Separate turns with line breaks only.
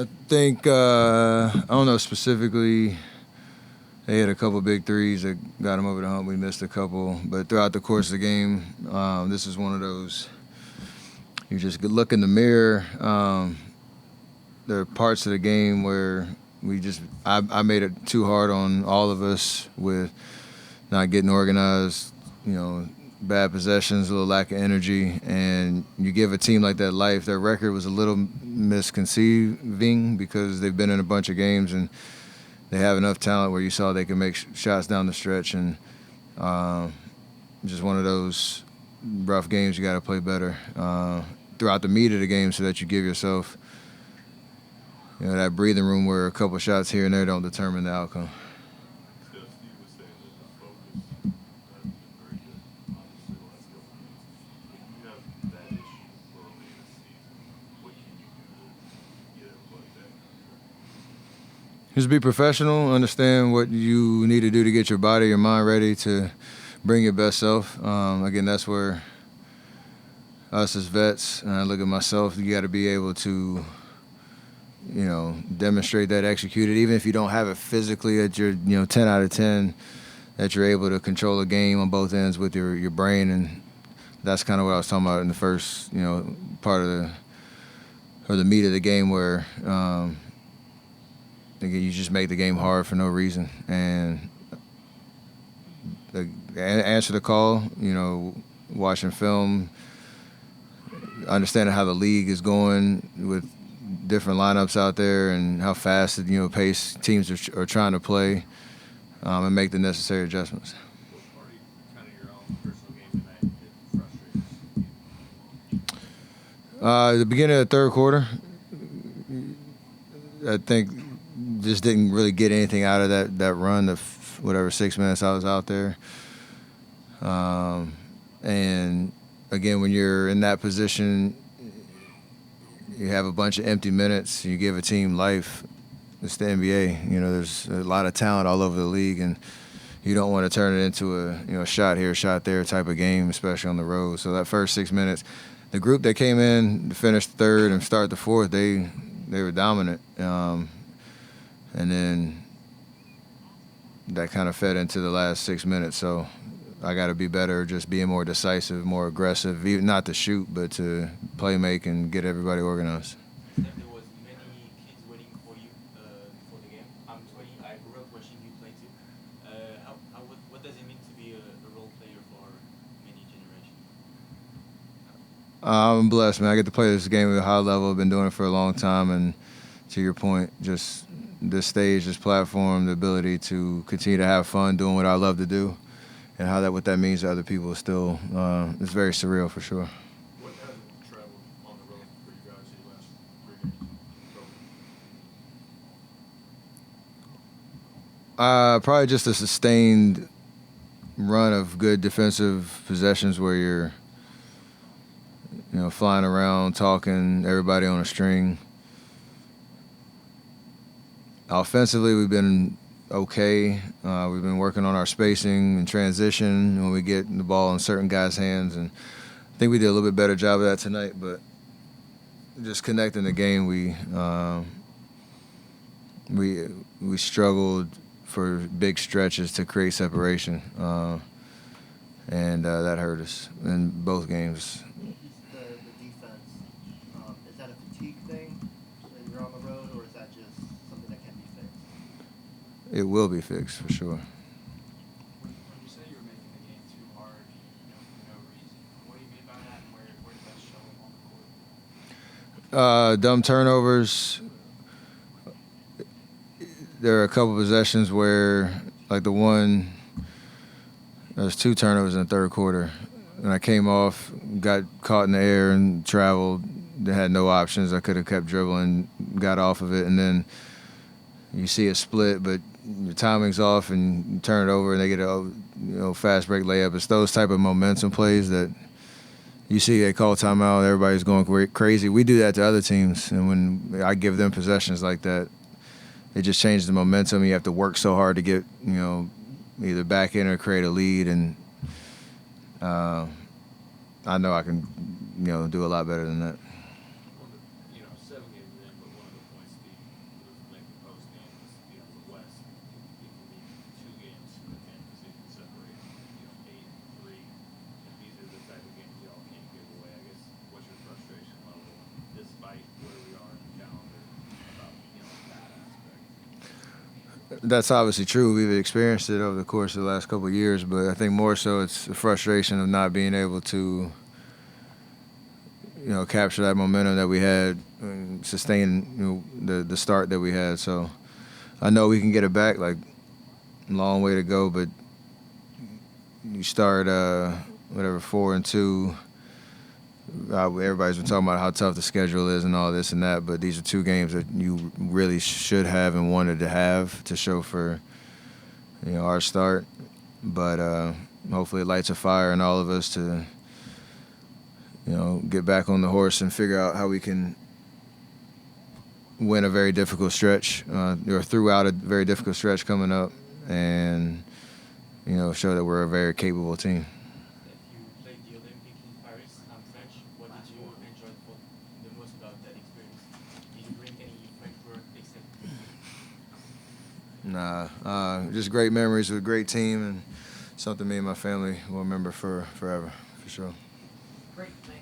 I think I don't know specifically. They had a couple big threes that got them over the hump. We missed a couple, but throughout the course of the game, this is one of those. You just look in the mirror. There are parts of the game where I made it too hard on all of us with not getting organized. Bad possessions, a little lack of energy, and you give a team like that life. Their record was a little misconceiving because they've been in a bunch of games and they have enough talent where you saw they can make shots down the stretch, and just one of those rough games you got to play better throughout the meat of the game so that you give yourself that breathing room where a couple shots here and there don't determine the outcome. Just be professional, understand what you need to do to get your body, your mind ready to bring your best self. Again, that's where us as vets, and I look at myself, you got to be able to, demonstrate that, execute it, even if you don't have it physically at your, 10 out of 10, that you're able to control a game on both ends with your brain. And that's kind of what I was talking about in the first, part of the meat of the game where, you just make the game hard for no reason. And answer the call, watching film, understanding how the league is going with different lineups out there and how fast, pace teams are trying to play, and make the necessary adjustments.
What part of kind of your own personal game tonight that frustrated you?
The beginning of the third quarter, I think just didn't really get anything out of that run, whatever 6 minutes I was out there. And again, when you're in that position, you have a bunch of empty minutes, you give a team life. It's the NBA. There's a lot of talent all over the league, and you don't want to turn it into a shot here, shot there type of game, especially on the road. So that first 6 minutes, the group that came in to finish third and start the fourth, they were dominant. And then that kind of fed into the last 6 minutes. So I got to be better, just being more decisive, more aggressive, even not to shoot, but to play make and get everybody organized.
There was many kids waiting for you before the game. I'm 20. I grew up watching you play too. What does it mean to be a role player for many generations?
I'm blessed, man. I get to play this game at a high level. I've been doing it for a long time, and to your point, just this stage, this platform, the ability to continue to have fun doing what I love to do, and what that means to other people is still, it's very surreal for sure.
What hasn't traveled on the road for you guys these last 3 games?
Probably just a sustained run of good defensive possessions where you're, flying around, talking, everybody on a string. Offensively, we've been okay. We've been working on our spacing and transition when we get the ball in certain guys' hands, and I think we did a little bit better job of that tonight. But just connecting the game, we struggled for big stretches to create separation, and that hurt us in both games.
The defense, is that a fatigue thing when you're on the road, or is that just something that can be fixed?
It will be fixed for sure.
When you say you were making the game too hard, for no reason, what do you mean by that, and where does that show up on the court?
Dumb turnovers. There are a couple possessions where, like there's 2 turnovers in the third quarter, and I came off, got caught in the air and traveled. They had no options. I could have kept dribbling, got off of it, and then you see a split, but your timing's off, and you turn it over, and they get a fast break layup. It's those type of momentum plays that you see they call timeout, everybody's going crazy. We do that to other teams, and when I give them possessions like that, it just changes the momentum. You have to work so hard to get, either back in or create a lead, and I know I can, do a lot better than that.
7 games in, but one of the points Steve
that's obviously true. We've experienced it over the course of the last couple of years, but I think more so it's the frustration of not being able to, capture that momentum that we had and sustain, the start that we had. So I know we can get it back. Like, long way to go, but you start 4-2. Everybody's been talking about how tough the schedule is and all this and that, but these are two games that you really should have and wanted to have to show for, our start. But hopefully it lights a fire in all of us to, get back on the horse and figure out how we can win a very difficult stretch, or throughout a very difficult stretch coming up, and, show that we're a very capable team.
If you played the Olympic in Paris, I'm French. What did you enjoy the most about that experience? Did you bring any French word except?
Nah, just great memories with a great team and something me and my family will remember for forever, for sure.
Great, thanks.